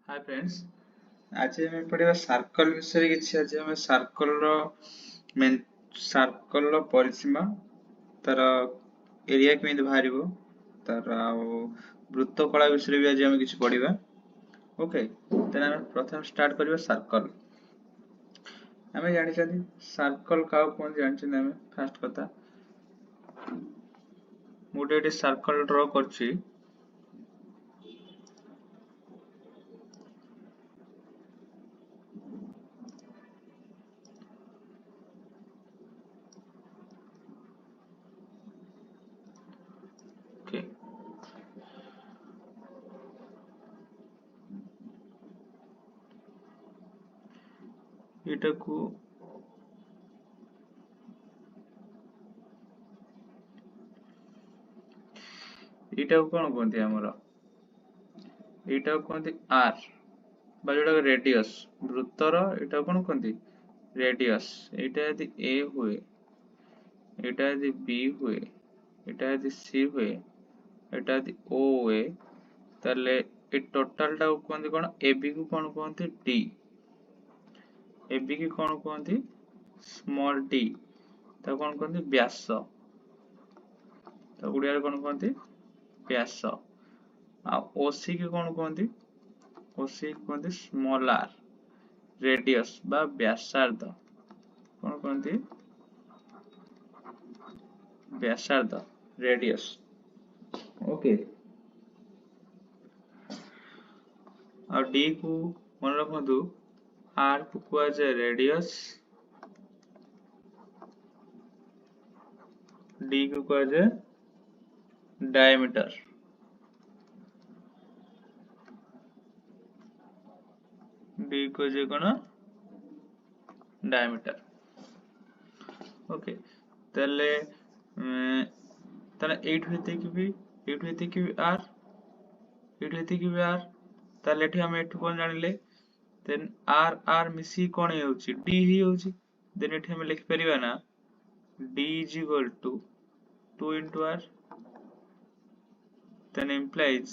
Hi friends. आज हमें पढ़िबा circle विषय किछि। आज हमें सर्कल रो मेन सर्कल रो परिसीमा तार एरिया केमिति बाहरिबो तार वृत्तकला विषय भी आज हमें किछि पढ़िबा। ओके, तेना हमें प्रथम स्टार्ट करिबा सर्कल। हमें जानि छथि सर्कल का कोन जानि छथि। हमें फर्स्ट कथा मोटे एटी सर्कल ड्रा करछि। ओके, एटाकू एटा कोन कोनती हमरो एटा कोनती आर बा जोटा रेडियस वृत्तर एटा कोन कोनती रेडियस। एटा यदि ए हुए, एटा यदि बी हुए, एटा यदि सी हुए, एटा यदि ओ हुए, ताले ए टोटल टा कोनती कोन एबी को कोन कोनती डी। एबी की कोन कोनती स्मॉल डी, ता कोन कोनती व्यास। ता उड़िया कोन कोनती व्यास। आ ओसी की कोन कोनती ओसी कोनती स्मॉल आर रेडियस बा व्यासार्ध। कोन कोनती व्यासार्ध रेडियस। ओके, आ डी को मन रखु आर को कुआ जाए रेडियस, डी को कुआ जाए डायमीटर। डी को जे कोन डायमीटर। ओके, ताले ताले 8 हेते की भी 8 हेते की भी आर 8 हेते की भी आर। ताले एठी हम एठु कोन जानिले देन आर आर मिसी कोन हे होची डी ही होची। देन एठी हम लिख परिबा ना d is equal to 2 into r, then implies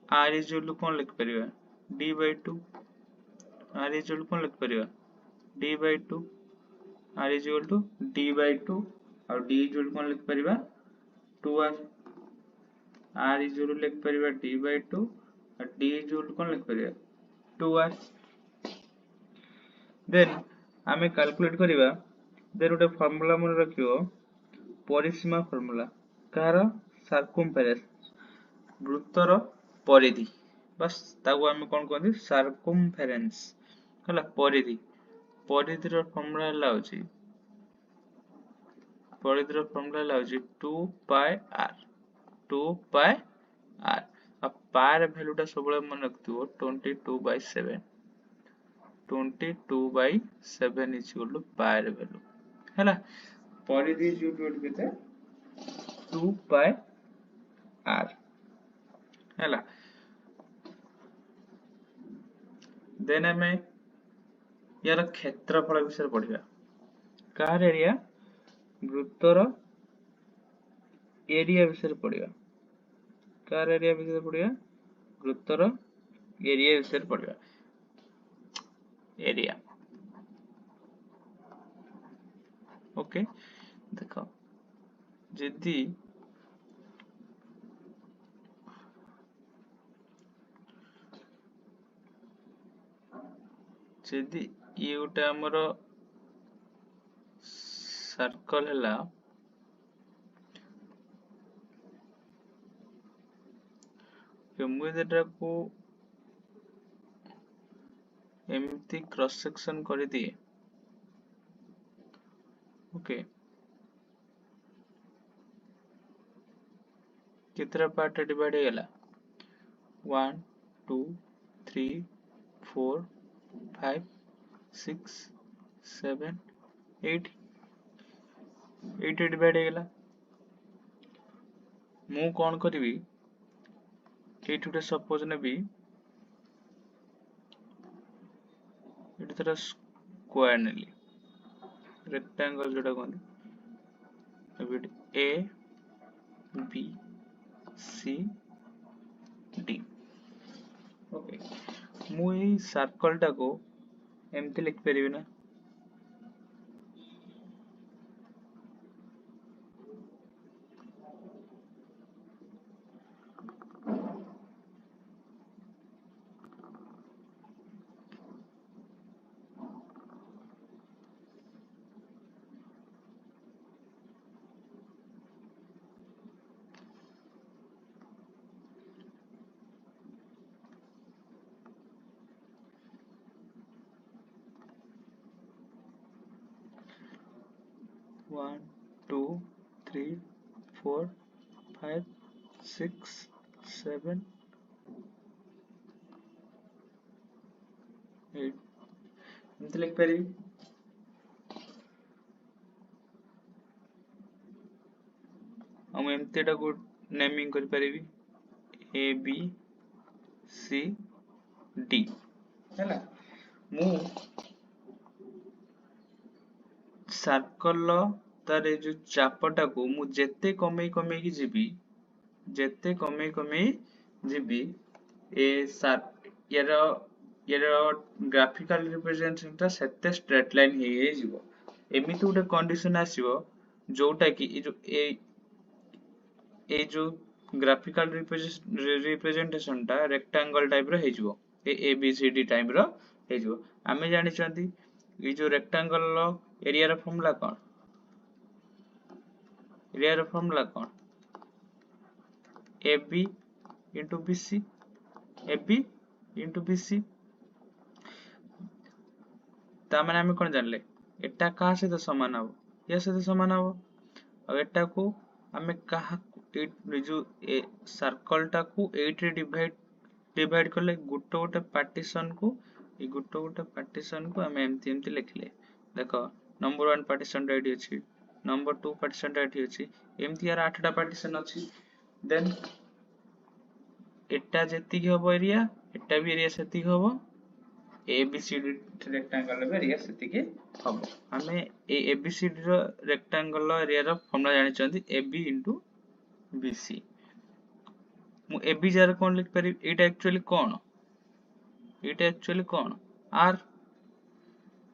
r is equal to कोन लिख परिबा d by 2। r is equal to कोन लिख परिबा d by 2। r is equal to d by 2 और d is equal to कोन लिख परिबा 2r। r is equal to लिख परिबा d by 2 और d is equal to कोन लिख परिबा 2r। Then आमे calculate करिबा। Then उटे formula मन रखियो परिसीमा फार्मूला कार सर्कमफेरेंस वृत्तर परिधि। बस ताको आमे कोन कहंती सर्कमफेरेंस हला परिधि। परिधि रो फार्मूला हला होची परिधि रो फार्मूला हला होची 2 पाई r 2 पाई r। अब पाई रे वैल्यू टा सबले मन रखतिबो 22/7। 22/7 is equal to pi रे वैल्यू हैला। परिधि इज इक्वल टू केते 2 पाई r हैला। देन हमें यार क्षेत्रफल विषय पढ़िबा। कार एरिया वृत्तर एरिया विषय पढ़िबा। कार एरिया विषय पढ़िबा वृत्तर एरिया विषय पढ़िबा। एरिया ओके, देखो जदी जदी ये उटा हमर सर्कल हला केमुदेटा को एमती क्रॉस सेक्शन कर दिए। ओके, कितना पार्ट डिवाइड हो गला 1 2 3 4 5 6 7 8 8 डिवाइड हो गला। मु कोन करबी 8 उटे सपोज नेबी एटी तरह स्क्वायर नेली रेक्टेंगल जोटा कहंदी ए बी सी मु एई सर्कल टाको एमती लिख परिबि ना 1 2 3 4 5 6 7 8 एमती लिख परिबि हम एमती टाको नेमिंग कर परिबि ए बी सी डी हैला मु सर्कल तार जो चापटा को मु जेते कमे की जीवी जेते कमे जीवी ए यार यार ग्राफिकल रिप्रेजेंटेशन ता सेते स्ट्रेट लाइन हे जीवो एमिति उटे कंडीशन आसीबो जोटा कि ए जो ग्राफिकल रिप्रेजेंटेशन ता रेक्टेंगल टाइप रो हे जीवो A B C D type रो हे जीवो आमे जानि चंती ये जो रेक्टेंगल रो एरिया रो फॉर्मूला कोन एरिया रो फॉर्मूला कोन AB into BC AB into BC ता माने हम कोन जानले एटा का से तो समान हबो या से तो समान हबो और एटा को हमें कहा जो ए सर्कल टा को 8 रे डिवाइड करले गुटे पार्टीशन को ए गुटे पार्टीशन को हमें एमती लिखले देखो नंबर 1 पार्टीशन टा एठी अछि नंबर 2 पार्टीशन टा एठी अछि एमती यार 8 टा पार्टीशन अछि देन एटा जेतिक हबो एरिया एटा भी एरिया सेतिक हबो एबीसीडी रेक्टेंगल रो एरिया सेतिक हबो हमें ए एबीसीडी रो रेक्टेंगल एरिया रो फॉर्मूला जानि चंती एबी इनटू बीसी मु एबी जार कोन लिख परि एटा एक्चुअली कोन आर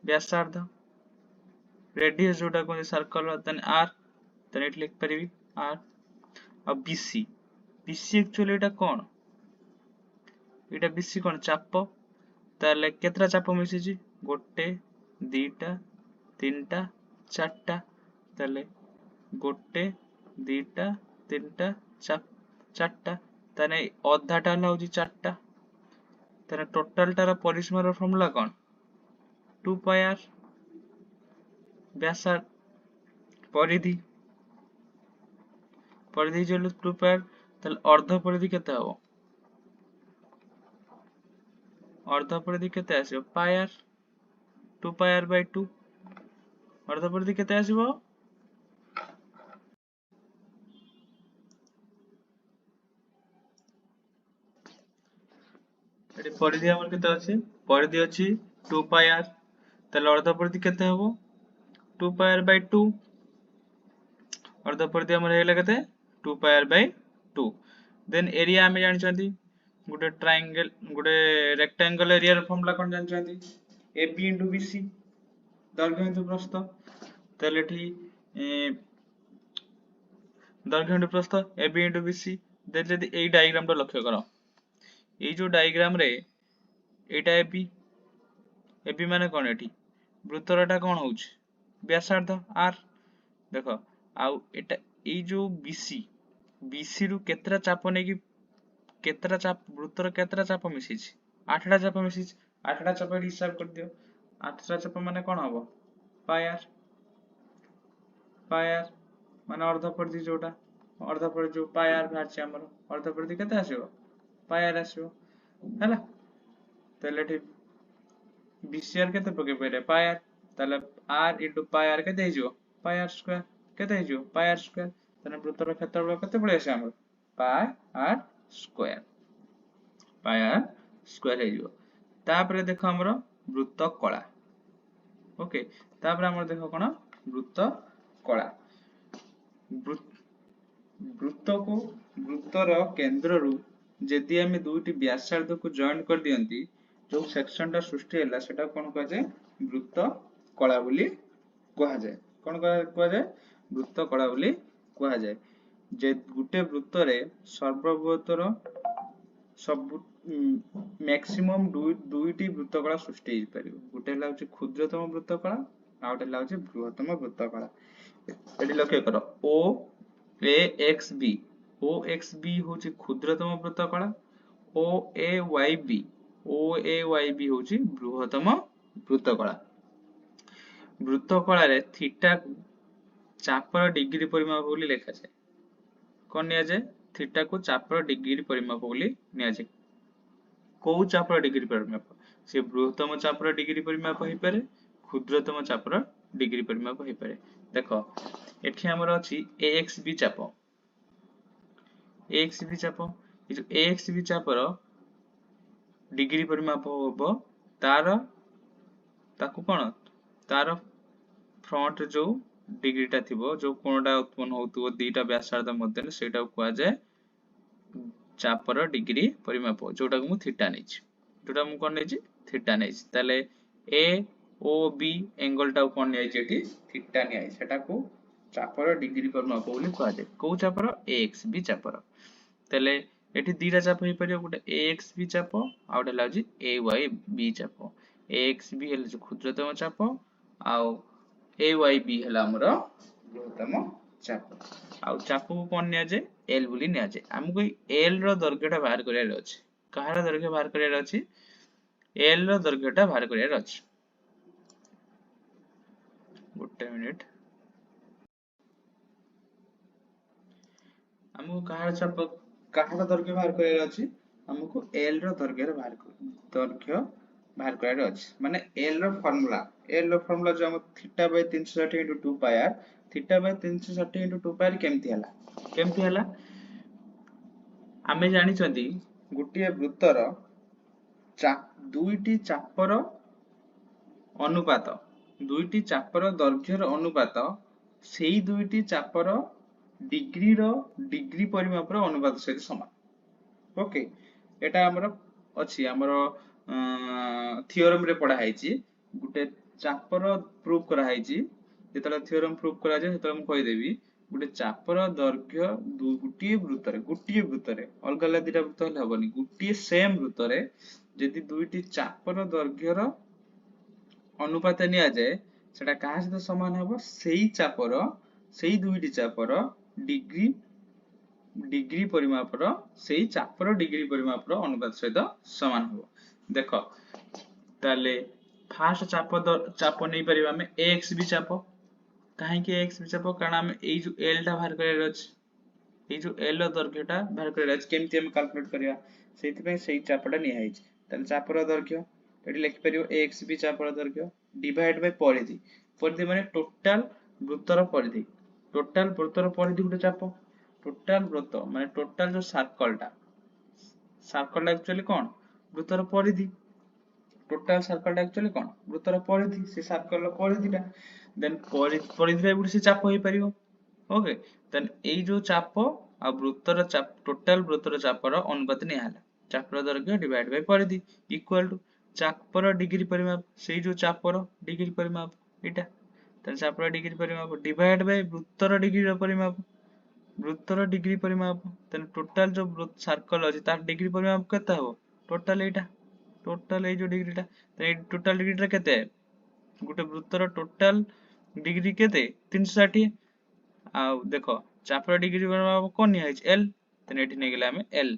व्यासार्ध रेडियस जोटा कोन सर्कल तने आर तने एट लिख परिबी आर अब बीसी बीसी एक्चुअली एटा कोन एटा बीसी कोन चाप ताले केतरा चाप मिसी जी गोटे दीटा तीनटा चारटा ताले गोटे दीटा तीनटा चारटा ताने अधाटा लाउजी चारटा ताने टोटल टारा परिसीमार फॉर्मूला कोन 2 पाई आर व्यासार्ध परिधि जो 2 पाई आर ताले अर्ध परिधि केते हबो अर्ध परिधि केते आसीबो पाई आर 2 पाई आर बाय 2 अर्ध परिधि केते आसीबो एटी परिधि हमर केते अछि परिधि अछि 2 पाई आर ताले अर्ध परिधि केते हबो 2 पाई आर बाय 2 अर्ध परिधि हमर हेला केते 2 pi are bye 2 then area हमें जानि चंती गुटे ट्रायंगल गुटे रेक्टेंगल एरिया रो फॉर्मूला कोन जानि चंती AB into BC दैर्घ्य into प्रस्थ ताले एठी दैर्घ्य into प्रस्थ AB into BC देन जदी एई डायग्राम रो लक्ष्य करो এই जो डायग्राम रे एटा AB माने कोन एठी वृत्तरटा कोन होउछ व्यासार्ध r देखो आउ एटा এই जो BC रु केतरा चाप ने की केतरा चाप वृत्तर केतरा चाप मिसी छी 8 टा चाप मिसी 8 टा चाप हिसाब कर दियो 8 टा चाप माने कोन हबो पाई आर माने अर्ध परिधि जोटा अर्ध परिधि जो पाई आर भाछि हमर अर्ध परिधि केते आसीबो पाई आर आसीबो हैला ताले ठी बीसीआर केते पके परे पाई आर ताले r * पाई आर केते हिजो पाई आर स्क्वायर केते हिजो पाई आर स्क्वायर तने वृत्तर क्षेत्रफल केते पळे आसे हमर पाई आर स्क्वायर हिजो तापरे देखो हमर वृत्त कला ओके तापरे हमर देखो कोन वृत्त कला वृत्त को वृत्तर केंद्र रु जदि हमें दुईटी व्यासार्ध को जॉइन कर दियंती जो सेक्शन टा सृष्टि हैला सेटा कोन कह जाय वृत्त कला बोली कह जाय कोन कह जाय वृत्त कला बोली कह जाय जे गुटे वृत्त रे सर्वबृहत्तर सब मैक्सिमम दुईटी वृत्त कला सृष्टि हो पारिबो गुटे हला होची क्षुद्रतम वृत्त कला आ गोटे हला होची बृहत्तम वृत्त कला एटी लक्ष्य करो O A X B O X B होची क्षुद्रतम वृत्त कला ओ ए वाई बी होची बृहत्तम वृत्त कला वृत्त कला रे थीटा को चापर डिग्री परिमाप बोली लिखा जाए कोन निया जाए थीटा को चापर डिग्री परिमाप बोली निया जाए को चापर डिग्री परिमाप से बृहत्तम चापर डिग्री परिमाप होई पारे क्षुद्रतम चापर डिग्री परिमाप होई पारे देखो एठी हमर अछि axb चाप ए जो axb चापर डिग्री परिमाप होबो तार ताकू कोन तार फ्रंट जो डिग्री टा थिबो जो कोणटा उत्पन्न होतुबो दीटा व्यासार्ध मध्य सेटा को जाय चापर डिग्री परिमाप जोटा को मु थीटा नै छि जोटा मु कोन नै छि थीटा नै छि ताले ए ओ बी एंगल टा कोन नै छि एठी थीटा नै आइ सेटा को चापर डिग्री परिमाप बोली कह जाय को चापर axb चापर ताले एठी दीटा चाप होई परियो गोटे axb चाप आ गोटे लाउजी ayb चाप axb हेले जो क्षुद्रतम चाप आ ayb हेला हमर बृहत्तम चाप आ चाप को कोन निया जे l बोली निया जे हमको l रो दैर्घ्यटा बाहर करियार अछि कहार दैर्घ्य बाहर करियार अछि l रो दैर्घ्यटा बाहर करियार अछि गोटे मिनिट हमको कहार चाप कहार दैर्घ्य बाहर करियार अछि हमको l रो दैर्घ्य बाहर करियार अछि माने l रो फार्मूला जो हम theta by 360 * 2 pi r theta by 360 * 2 pi r केमती हला आमे जानि चंदी गुटिया वृत्तर दुईटी चापर अनुपात दुईटी चापर दैर्घ्यर अनुपात सेही दुईटी चापर डिग्री परिमाप रो अनुपात सहित समान ओके एटा हमर अछि हमर थियोरम रे पढा हैछि गुटे चापर प्रूव करा हैछि जेतला थियोरम प्रूव करा जाय सेतला हम कहि देबी गुटे चापर दैर्घ्य गुटिये वृत्त रे अलग अलग दिटा वृत्त हले हबनी गुटिये सेम वृत्त रे यदि दुईटी चापर दैर्घ्यर अनुपात निया जाय सेटा काहा सहित समान हबो सेही दुईटी चापर डिग्री परिमाप रो सेही चापर डिग्री परिमाप रो अनुपात सहित समान हबो देखो ताले फास्ट चाप नै परिबा हम axb चाप काहे कि axb चाप कारण हम एई जो l टा बाहर करे अछि एई जो l रो दैर्घ्यटा बाहर करे अछि केमति हम कैलकुलेट करिया सेति पय सेही चापटा निया हैछि ताले चापर दैर्घ्य एठी लिखि परियो axb चापर दैर्घ्य डिवाइड बाय परिधि माने टोटल वृत्तर परिधि गुटे चाप टोटल वृत्त माने टोटल जो सर्कल एक्चुअली कोन वृत्तर परिधि टोटल सर्कल एक्चुअली कोन वृत्तर परिधि से सर्कल परिधिटा देन परिधि गुटे से चाप होई परियो ओके देन एई जो चाप आ वृत्तर चाप टोटल वृत्तर चापर अनुपात निया हला चापर दैर्घ्य डिवाइड बाय परिधि इक्वल टू चापर डिग्री परिमाप सेई जो चापर डिग्री परिमाप एटा तन चापर डिग्री परिमाप डिवाइड बाय वृत्तर डिग्री परिमाप तन टोटल जो वृत्त सर्कल अछि तार डिग्री परिमाप केते हो टोटल एटा टोटल ए जो डिग्रीटा त टोटल डिग्रीटा केते गुटे वृत्तर टोटल डिग्री केते 360 आ देखो चापर डिग्री परिमाप कोन नि है l तने एठी नै गेला हम l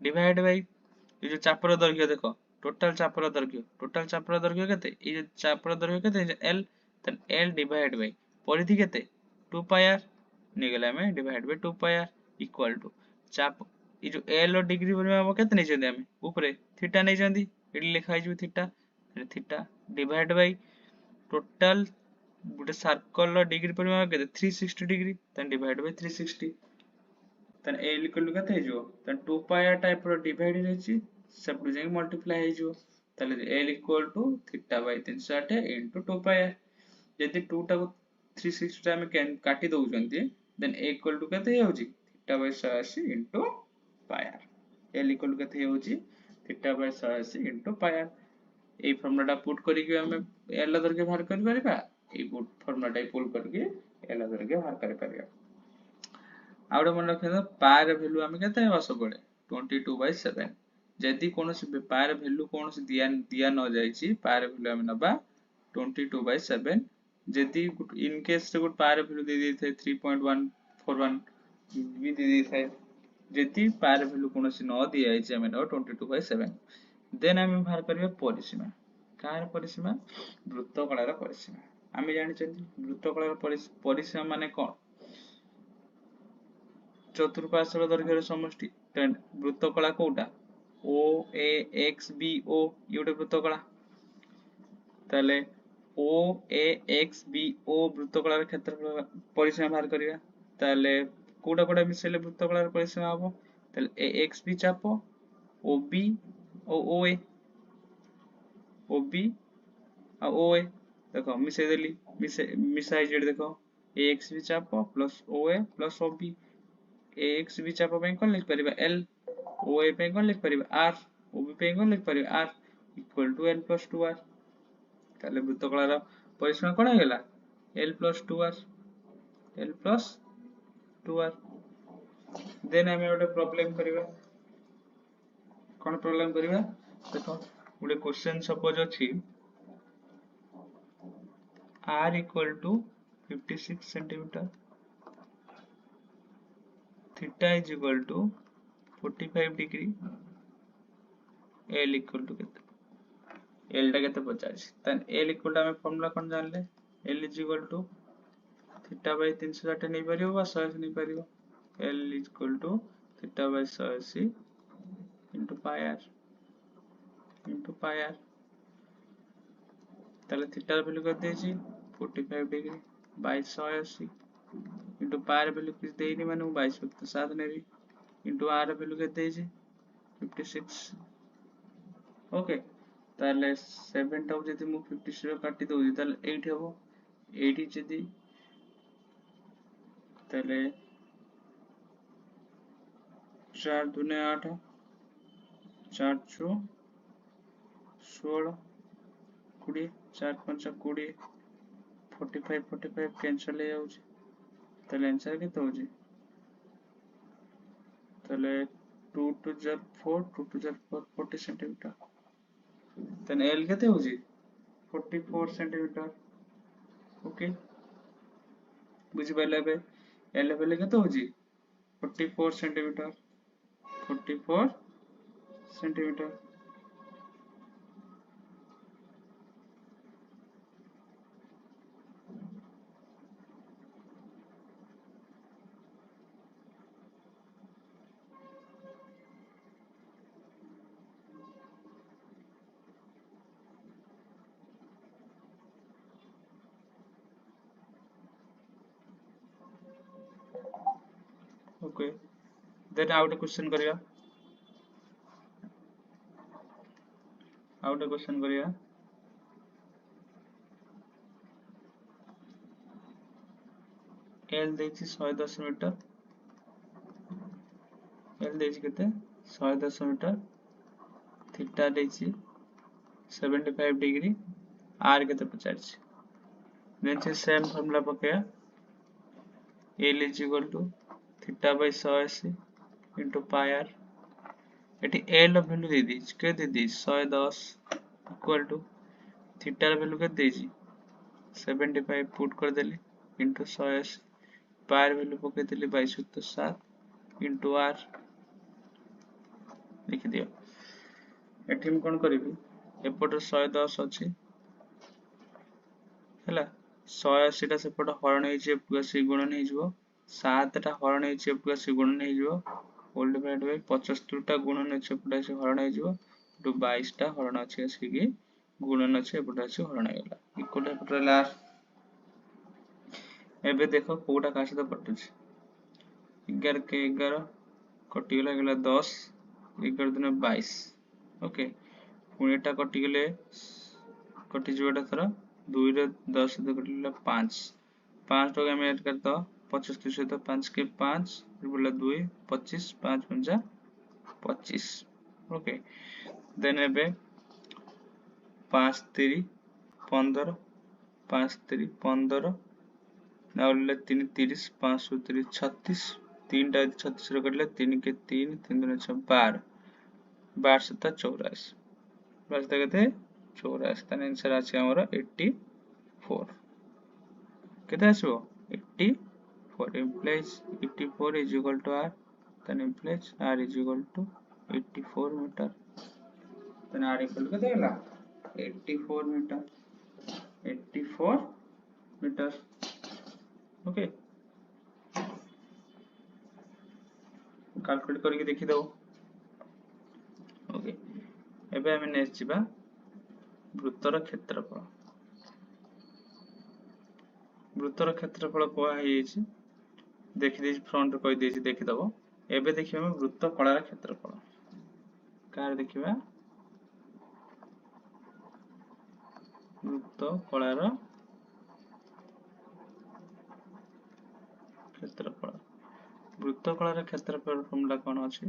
डिवाइड बाय ए जो चापर दैर्घ्य देखो टोटल चापर दैर्घ्य केते ए जो चापर दैर्घ्य केते l तन l डिवाइड बाय परिधि केते 2 पाई r नै गेला हम divide by 2 pi r equal to चाप ए जो l रो डिग्री परिमाप केते नै छथि हम ऊपरे थीटा नै छथि एठी लिखा है जो theta divide by total Gute circle row degree परिमाप केते 360 डिग्री तन डिवाइड बाय 360 तन l इक्वल टू केते जो तन 2 पाई r टाइप रो डिवाइड हेछि सब जे मल्टीप्लाई हे जो तले l equal to theta by 360 into 2 pi r यदि 2 टा को 360 टा हम काटी दउ जंती देन a इक्वल टू केते हेउची theta by 180 into pi r l equal to केते हेउची theta by 180 into pi r এই ফর্মুলাটা পুট করিকি আমি এল ধরিକି ବାହାର କରିପାରିବା এই ଫର୍ମୁଲାଟା ପୁଟ୍ କରିକି ଏଲ ଧରିକି ବାହାର କରିପାରିବା। ଆଉ ଗୋଟେ ମନେ ରଖିବା ପାଏ ର ଭ୍ୟାଲୁ ଆମେ କେତେ ହେବା ସବୁବେଳେ 22/7 ଯଦି କୌଣସି ପାଏ ର ଭ୍ୟାଲୁ କୌଣସି ଦିଆ ନ ଯାଇଛି ପାଏ ର ଭ୍ୟାଲୁ ଆମେ ନବା 22/7 ଯଦି ଇନ କେସ ରେ ଗୋଟେ ପାଏ ର ଭ୍ୟାଲୁ ଦେଇ ଦେଇଥାଏ 3.141 ବି ଦେଇ ଦେଇଥାଏ ଯଦି ପାଏ ର ଭ୍ୟାଲୁ କୌଣସି ନ ଦିଆଯାଇଛି ଆମେ ନବା 22/7 ଦେନ୍ ଆମେ ବାହାର କରିବା ପରିସୀମା କାହାର ପରିସୀମା ବୃତ୍ତକଳାର ପରିସୀମା ଆମେ ଜାଣିଛନ୍ତି ବୃତ୍ତକଳାର ପରିସୀମା ମାନେ କଣ ଚତୁଃପାର୍ଶ୍ୱର ଦୈର୍ଘ୍ୟର ସମଷ୍ଟି ବୃତ୍ତକଳା କୋଉଟା ଓ ଏ ଏକ୍ସ বি ଓ ଇଏ ଗୋଟେ ବୃତ୍ତକଳା ତାହେଲେ ଓ ଏ ଏକ୍ସ বি ଓ ବୃତ୍ତକଳାର କ୍ଷେତ୍ରଫଳ ପରିସୀମା ବାହାର କରିବା ତାହେଲେ କୋଉଟା କୋଉଟା ମିଶେଇଲେ ବୃତ୍ତକଳାର ପରିସୀମା ହବ ତାହେଲେ ଏ ଏକ୍ସ বি ଚାପ ଓ বি ଓ ଓ ଏ OB ଆଉ OA ଦେଖ ମିଶେଇ ଦେଲି ମିଶା ହେଇଛି ଏଠି ଦେଖ AX ବି ଚାପ plus OA plus OB AX ବି ଚାପ ପାଇଁ କଣ ଲେଖିପାରିବା L OA ପାଇଁ କଣ ଲେଖିପାରିବା R OB ପାଇଁ କଣ ଲେଖିପାରିବା R equal to L plus 2R ତାହେଲେ ବୃତ୍ତକଳାର ପରିସୀମା କଣ ହେଇଗଲା L plus 2R L plus 2R ଦେନ୍ ଆମେ ଗୋଟେ ପ୍ରୋବ୍ଲେମ କରିବା କଣ ପ୍ରୋବ୍ଲେମ କରିବା ଦେଖ ଗୋଟେ क्वेश्चन सपोज अछि r equal to 56 centimeter theta is equal to 45 degree l equal to केते l टा केते 50 तन l equal to हमें फार्मूला कोन जानले l is equal to theta by 360 नहीं परियो बा 180 नहीं परियो l is equal to theta by 180 into pi r ताले थीटा र वैल्यू कर देछि 45 डिग्री बाय 180 इनटू पाई र वैल्यू किस देइनी माने 22/7 नेबी इनटू आर र वैल्यू के देछि 56 ओके ताले 7 टा जदी मु 56 काटी दोछि ताले 8 हेबो 8 जदी ताले 4 दुने 8 4 चो 16 20 4 5 20 45 कैंसिल हो जाउछि ताले आंसर केते होछि ताले 2 2 जार 4 2 2 जार 4 40 सेंटीमीटर तने एल केते होछि 44 सेंटीमीटर ओके बुझि पाइले बे एल लेवल केते होछि 44 centimetre 44 centimetre okay then out question करिया आउट क्वेश्चन करिया एल देछि 110 मीटर एल देछि केते 110 मीटर थीटा देछि 75 डिग्री आर केते 50 देन से सेम फार्मूला पकेया L is equal to theta by 180 into pi r एटी l ର वैल्यू दे दीज के दे दीज 110 इक्वल टू थीटा ର वैल्यू के देजी 75 पुट कर देली into 180 pi ର वैल्यू पके देली 22/7 into r लिख दियो एठी हम कोन करबी एपट 110 अछि हला 180 टा सेपट हरण हे जे प्लस गुणन हे जबो 7 टा हरण हे जे प्लस गुणन हे जबो होल डिवाइड बाय 75 टा गुणन अछि एपट से हरण हे जबो टू 22 टा हरण अछि असि कि गुणन अछि एपट से हरण हे गला इक्वल एपट लास्ट एबे देखो कोटा का सहित कटुछ 11 के 11 कटि गेला गेला 10 11 दुने 22 ओके पुणी एटा कटि गेले कटि जोटा थरा 2 रे 10 से कटिला 5 5 तो हम ऐड कर दो 75 से तो 5 के 5 बोला 2 25 5 5 25 ओके देन एबे 5 3 15 5 3 15 नाउले 3 30 5 3 36 3 टा 36 रो कटले 3 के 3 3 दुने 6 12 12 7 84 12 7 केते 84 ताने आंसर आछि हमर 84 केते आछो 84 implies 84 is equal to r then implies r is equal to 84 meter then r equal to केते होला 84 meter 84 meter ओके कैलकुलेट करके देखि दो ओके एबे हम नेक्स्ट जिबा वृत्तर क्षेत्रफल कोआ है छी देखि दे फ्रंट कहि दे छी देखि दबो एबे देखिबा हम वृत्त कलार क्षेत्रफल कार देखिबा वृत्त कलार क्षेत्रफल वृत्त कलार क्षेत्रफल फॉर्मूला कोन अछि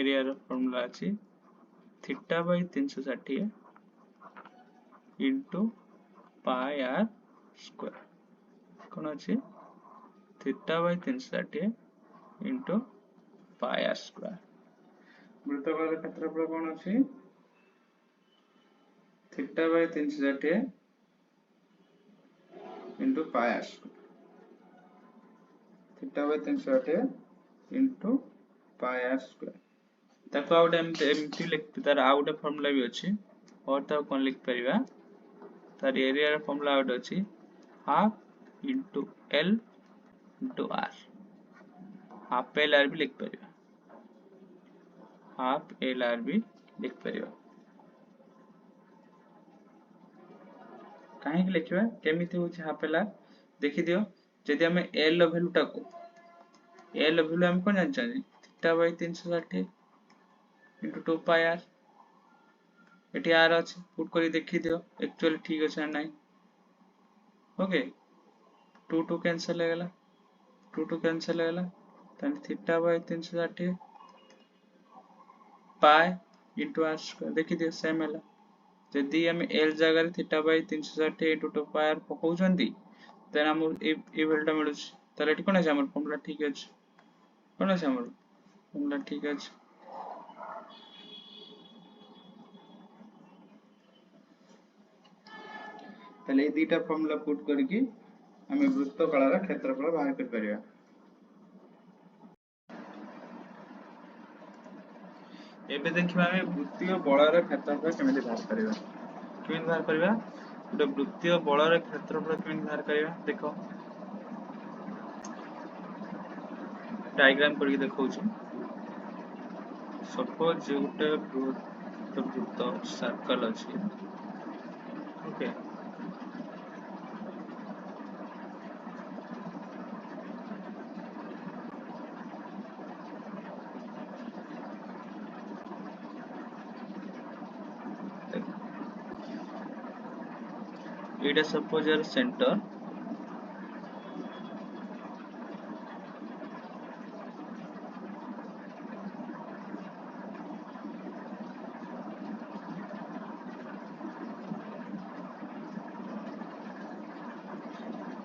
एरिया रो फॉर्मूला अछि theta by 360 into pi R square कोन अछि theta by 360 into pi R square वृत्त कलार क्षेत्रफल कोन अछि theta by 360 into pi R square theta by 360 into pi R square ताको आउट एमटी लिख तार आउट फार्मूला भी अछि और ता कोन लिख परिबा तार एरिया रो फार्मूला आउट अछि half into L into R half L R भी लिख परिबा हाफ एल आर भी लिख परिबा काहे कि लिखबा केमिति होछि हाफ एल आर देखि दियो जदि हम एल रो वैल्यू टाको एल रो वैल्यू हम कोन जानि theta by 360 into 2 pi r eighty r अछि पुट करी देखि दियो एक्चुअली ठीक अछि ना नहीं ओके 2 2 कैंसिल हो गेला 2 2 कैंसिल हो गेला तने theta by 360 pi into r square देखि दियो सेम होला जदी हम l जगह theta by 360 into 2 pi r पकाउ जंदी देन हम ए वैल्यूटा मिलु ताले एटी कोन अछि हमर फॉर्मूला ठीक अछि कोन अछि हमर फॉर्मूला ठीक अछि ताले ए दुटा फॉर्मूला पुट करके हमें वृत्त कलार क्षेत्रफल बाहर कर परिया एबे देखिबा हमें वृत्तीय बलर क्षेत्रफल केमिति बाहर करिवा केमिति बाहर करिवा गोटे वृत्तीय बलर क्षेत्रफल केमिति बाहर करिवा देखो डायग्राम करके देखौछु सपोज गोटे वृत्त सर्कल अछि okay it is suppose your center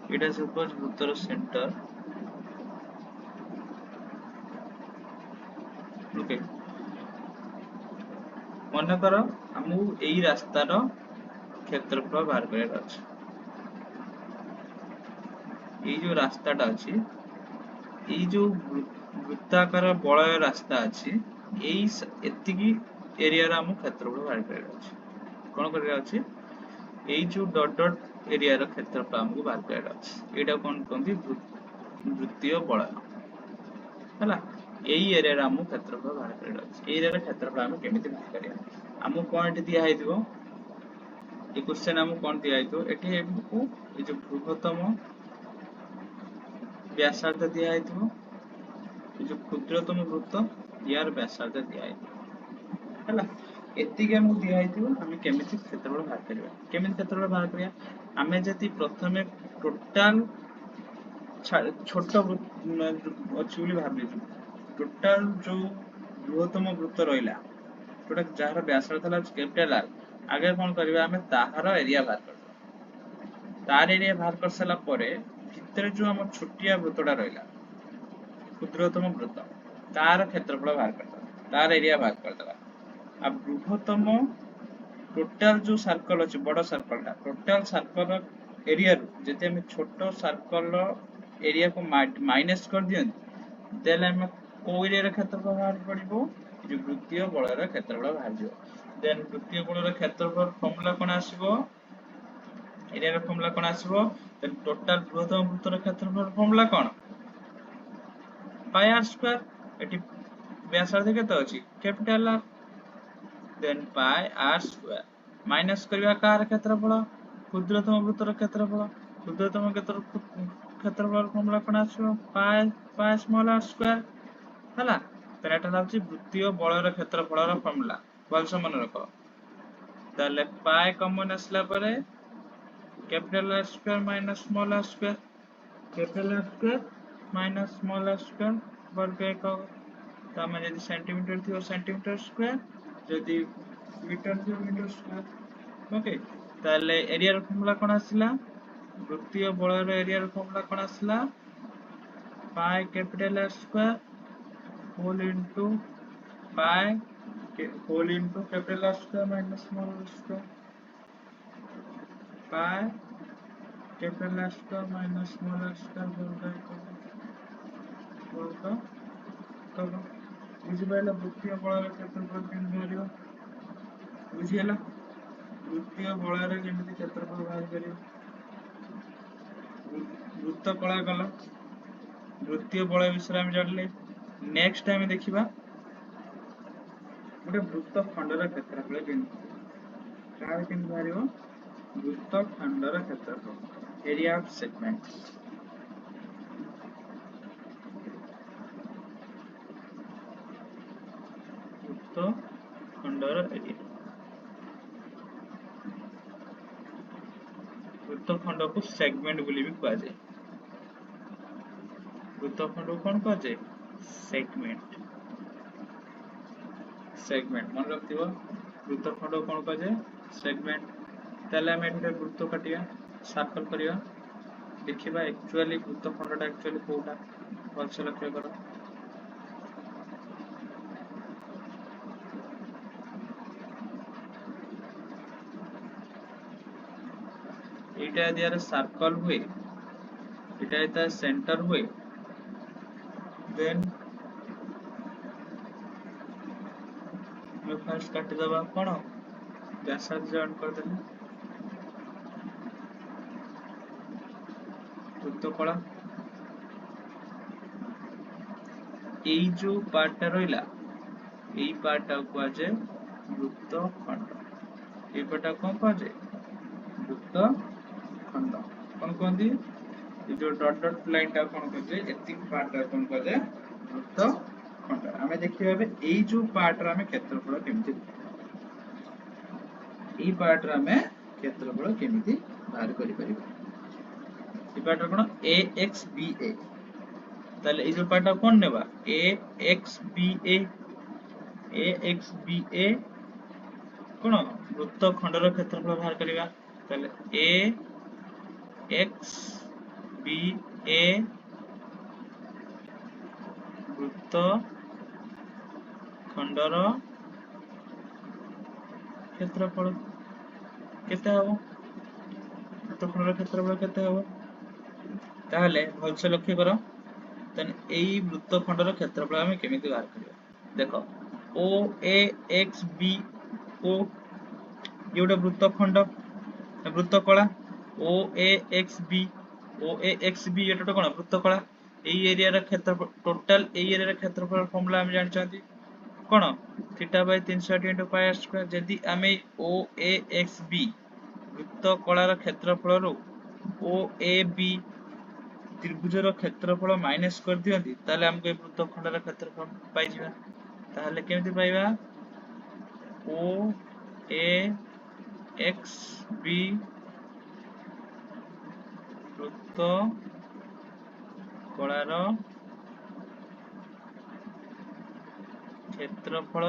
it is suppose वृत्तर center okay मन कर हमु एई रास्ता रो क्षेत्रफल बाहर करैर अछि এই जो রাস্তাটা আছে এই जो वृत्ताकार বলয় রাস্তা আছে এই এতিকি এরিয়ার আম ক্ষেত্রফল বাহার করার আছে কোন করার আছে এই जो ডট ডট এরিয়ার ক্ষেত্রফল আমକୁ বাহার করার আছে এটা কোন কোনতি বৃত্তীয় বলয় ହେଲା এই এরিয়ার আম ক্ষেত্রফল বাহার করার আছে এই এরিয়ার ক্ষেত্রফল আমি কেমিতি বাহার করিয়া আমু পয়েন্ট দিয়া হইদিবো এই क्वेश्चन আমু কোন দিয়া হইতো এটি আমକୁ এই जो বৃহত্তম व्यासार्ध दिया है जो क्षुद्रतम वृत्त यार व्यासार्ध दिया है एतिके हमको दिया है हम केमिति क्षेत्रफल बाहर करबा केमिति क्षेत्रफल बाहर करिया हमें जति प्रथमे टोटल छोट अछि बोली भाबि टोटल जो बृहत्तम वृत्त रहिला जोटा जार व्यासार्ध था कैपिटल आर आगे कौन करवा आम ताहार एरिया बाहर कर तार एरिया बाहर कर सारा भितर जो आम छोटिया वृत्तटा रहा क्षुद्रतम वृत्त तार क्षेत्रफल बाहर कर तार एरिया बाहर करदे आ बृहत्तम टोटाल जो सर्कल अच्छे बड़ सर्कलटा टोटाल सर्कल एरिया जब आम छोट सर्कल एरिया को माइनस कर दियंती देन आम को एरिया क्षेत्रफल बाहर पड़ो जो वृत्तीय बलयर क्षेत्रफल बाहर जाओ देन वृत्तीय बलयर क्षेत्रफल फर्मुला कौन आसो एरिया फर्मुला कौन आसो देन टोटाल बृहत्तम वृत्तर क्षेत्रफल फर्मुला कौन पाई आर स्क्वायर एटी व्यासार्ध केते अछि capital R then pi R square minus करबा कार क्षेत्रफल क्षुद्रतम वृत्तर क्षेत्रफल क्षुद्रतम क्षेत्रफल फर्मुला कौन आसो pi pi small R square हला तो एटा होची वृत्तीय बलयर क्षेत्रफल फर्मुला भलसे मन रख ताले पाई कॉमन आसला परे capital R square minus small R square capital R square minus small R square वर्ग एक तमें जब सेंटीमीटर थी सेंटीमीटर स्क्वायर जदि मीटर थी मीटर स्क्वायर ओके ताले एरिया फर्मुला कौन आसला वृत्तीय बलयर एरिया फर्मुला कौन आसला pi capital R square whole into pi whole into capital R square minus small R square pi capital R square minus small R square वर्ग बुझिपारे वृत्तीय बलयर क्षेत्रफल केमती बाहर बुझीगला वृत्तीय बलयर केमती क्षेत्रफल बाहर कर वृत्त कला कल वृत्तीय बलय विषय आम जानले नेक्स्ट टाइम देखा गोटे वृत्त खंडर क्षेत्रफल केमती बाहर वृत्त खंडर क्षेत्रफल एरिया ऑफ सेगमेंट वृत्त खंडर एरिया वृत्तखंड को सेगमेंट बोली भी कहा जाए वृत्तखंड को कौन कहा जाए सेगमेंट सेगमेंट मन रखिबो वृत्तखंड को कौन कहा जाए सेगमेंट ताले हम एठे वृत्त काटिया सर्कल करिया देखिबा एक्चुअली वृत्तखंडटा एक्चुअली कोटा भलसे लक्ष्य करो एटा यदि यार सर्कल हुए एटा यदि सेंटर हुए देन मैं फर्स्ट काट दबा कोन व्यासार्ध जॉइन कर देले वृत्त कला এই जो पार्टटा रहिला এই पार्टटा को आजे वृत्त खंड এই पार्टटा कोन पाजे वृत्त खंड कोन कोंदी ये जो डॉट डॉट लाइन टा कोन कहजे एतिक पार्ट टा कोन कहजे वृत्त खंड हमें देखिबा बे এই जो पार्ट रा हमें क्षेत्रफल केमिति এই पार्ट रा हमें क्षेत्रफल केमिति बाहर करि परिबा এই पार्ट रा कोन AXBA ताले এই जो पार्ट टा कोन नेबा AXBA कोन वृत्त खंडर क्षेत्रफल बाहर करिबा ताले AXBA वृत्त खंडर क्षेत्रफल केते हबो वृत्त खंडर क्षेत्रफल केते हबो ताहले भलसे लक्ष्य करो तन एई वृत्त खंडर क्षेत्रफल हम केमिति बाहर करिया देखो OAXB ओ ये गोटे वृत्त खंड वृत्त कला OAXB ये कोन वृत्त कला एई एरिया रा क्षेत्रफल टोटल एई एरिया रा क्षेत्रफल फॉर्मूला हम जान छथि कोन theta by 360 * pi r square यदि आमे OAXB वृत्त कला रा क्षेत्रफल रो OAB त्रिभुज रो क्षेत्रफल माइनस कर दियंती ताले हमको ए वृत्त खंड रा क्षेत्रफल पाई जिबा ताले केमिति पाइबा OAXB वृत्त कलार क्षेत्रफल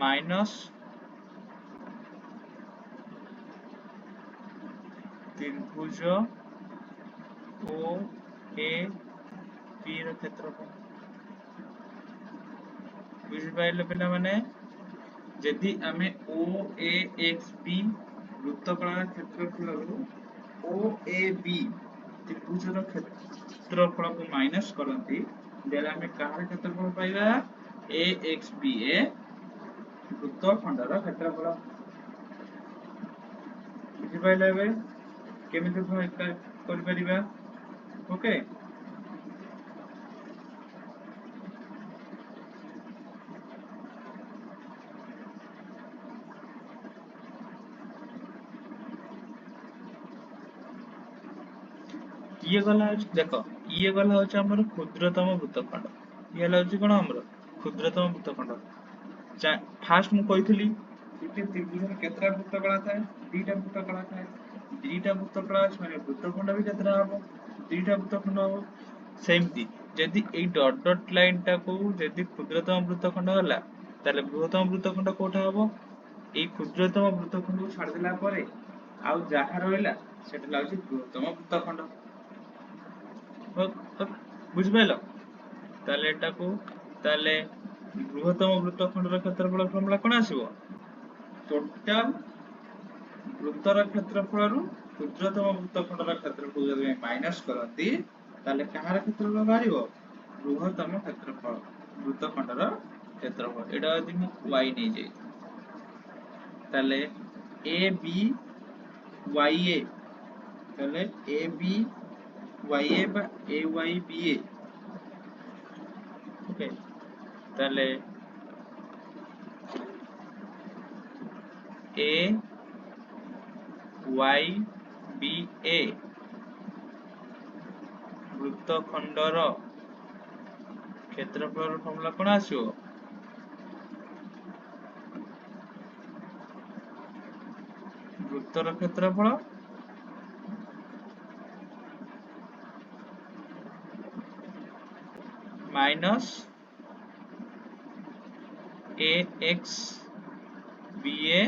माइनस त्रिभुज ओ ए बी ର କ୍ଷେତ୍ରଫଳ ବୁଝିପାରିଲେ ପିଲାମାନେ ଯଦି ଆମେ ଓ ଏ ଏକ୍ସ ବି ବୃତ୍ତକଳାର କ୍ଷେତ୍ରଫଳରୁ ଓ ଏ ବି त्रिभुजର କ୍ଷେତ୍ରଫଳକୁ ମାଇନସ୍ କରନ୍ତି ଦେଲେ ଆମେ କାହାର କ୍ଷେତ୍ରଫଳ ପାଇବା ए एक्स बी ए ବୃତ୍ତଖଣ୍ଡର କ୍ଷେତ୍ରଫଳ ବୁଝିପାରିଲେ ଏବେ କେମିତି କରିପାରିବା ଓକେ ये गला देख ये गला हूँ आम क्षुद्रतम वृत्तखंड ये हूँ कौन आम क्षुद्रतम वृत्तखंड फास्ट मुझे त्रिभुजर केतटा वृत्तकला थाए दीटा वृत्तकला थाए दीटा वृत्तकला माने वृत्तखंड भी केतटा हम दीटा वृत्तखंड हम सेमती जदि ए डॉट डॉट लाइन टाको जदि क्षुद्रतम वृत्तखंड होला ताले बृहत्तम वृत्तखंड कोठा हबो ए क्षुद्रतम वृत्तखंड को छाड़ देला परे आउ जहा रहला सेटा लागछि बृहत्तम वृत्तखंड बुझिपाइल ताले एटाको ताले बृहत्तम वृत्तखंडर क्षेत्रफल फर्मुला कोन आसीबो टोटल वृत्तर क्षेत्रफल क्षुद्रतम वृत्तखंडर क्षेत्रफल जदि माइनस करती ताले कहार क्षेत्रफल बाहरिबो बृहत्तम क्षेत्रफल वृत्तखंडर क्षेत्रफल एटा यदि मु y नै जाय ताले a b y a ताले a b y a बा a y b a okay ताले a y b a वृत्तखंडर क्षेत्रफल फर्मुला कोन आसीबो वृत्तर क्षेत्रफल माइनस ए एक्स बी ए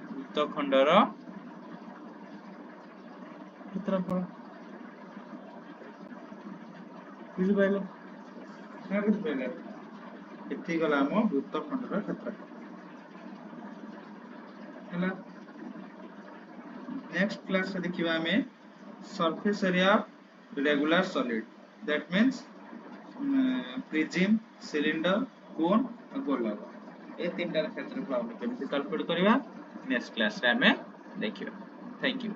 वृत्तखंडर क्षेत्रफल बुझिपाइले ना बुझिपाइले एथि गला हम वृत्तखंडर क्षेत्रफल हला नेक्स्ट क्लास रे देखिबा हमें surface area regular solid that means prism cylinder cone गोलक ए तीनटा क्षेत्रफल हम केमति कैलकुलेट करबा नेक्स्ट क्लास रे हमें देखिबा थैंक यू